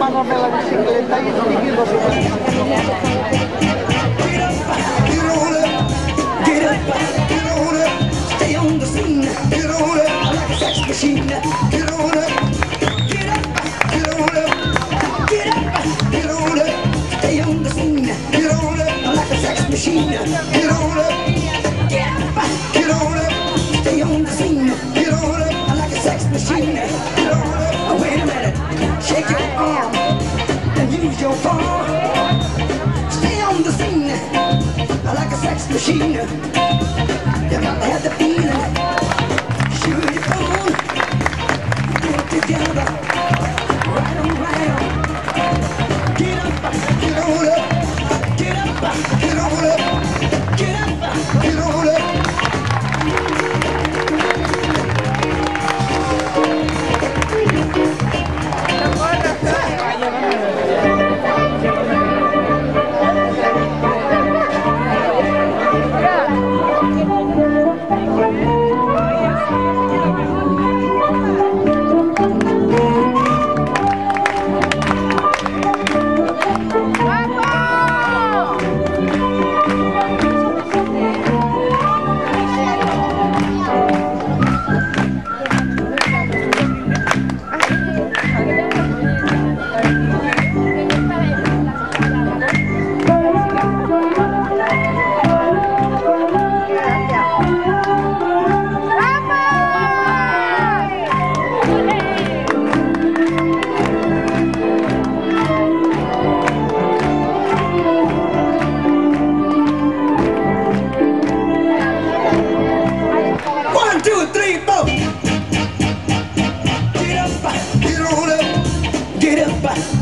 Vanno per la bicicletta, io ti chiedo se Get on up, stay on the scene. Get on up, like a sex machine. Get on up, get up, get on up, get up, get on up, stay on the scene. Get on up, like a sex machine. Get on up, get up, get on up, stay on the scene. Get on up, like a sex machine. Get on up, oh, wait a minute, shake your arm and use your palm. Stay on the scene, like a sex machine. You got to have the feeling. Shoot your phone, get it together, right on round. Get up, get on up, get up, get on up, get up, get on up.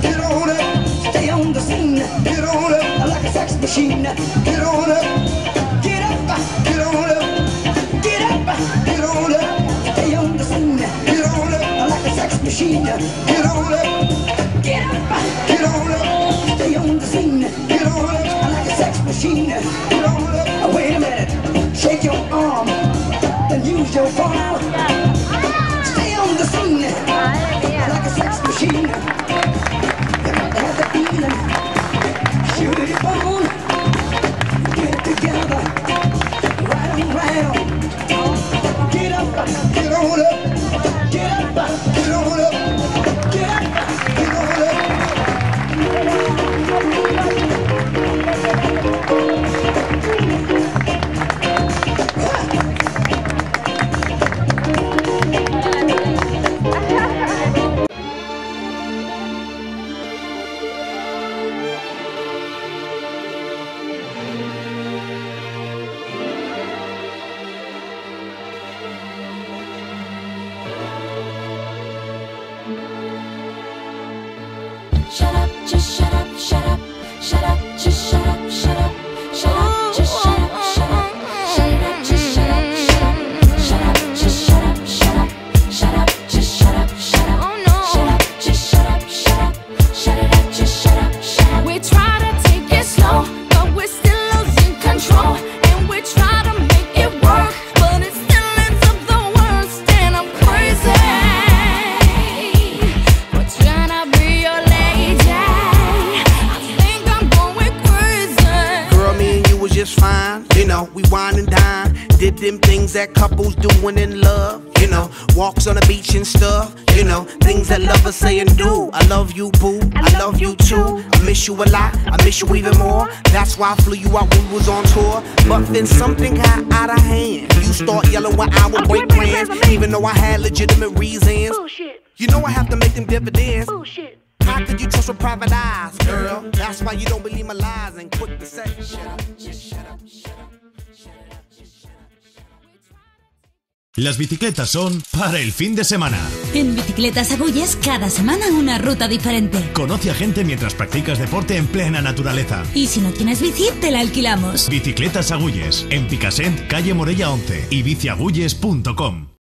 Get on up, stay on the scene. Get on up, like a sex machine. Get on up, get up, get on up, get up, get on up, stay on the scene. Get on up, like a sex machine. Get on up, get up, get on up, stay on the scene. Get on up, like a sex machine. Get on up, oh, wait a minute, shake your arm, then use your palm. Stay on the scene, like a sex machine. Shoot your phone, get it together, right on round. Get up, get on up, get up, get on up, get up, get on up. Shut up, just shut up, shut up, shut up, just shut up, shut up, shut up, just shut up, shut up, shut it up, just shut up, shut up, shut up, just shut up, shut up, shut up, just shut up, shut up, shut up, just shut up, shut up, shut it up, just shut up, shut up. We try to take it slow, but we're still losing control, and we try to make it work, but it still ends up the worst, and I'm crazy. We're trying to be your just fine, you know, we wine and dine. Did them things that couples doing in love, you know, walks on the beach and stuff, you know, things that lovers say and do. I love you, boo, I love you too. I miss you a lot, I miss you even more. That's why I flew you out when we was on tour. But then something got out of hand. You start yelling when I would break plans, even though I had legitimate reasons. Bullshit. You know I have to make them dividends. Bullshit. How could you trust with private eyes, girl? That's why you don't believe my lies and quick to say, shut up, just shut up, shut up. Las bicicletas son para el fin de semana. En Bicicletas Agulles, cada semana una ruta diferente. Conoce a gente mientras practicas deporte en plena naturaleza. Y si no tienes bici, te la alquilamos. Bicicletas Agulles, en Picassent, calle Morella 11 y biciagulles.com.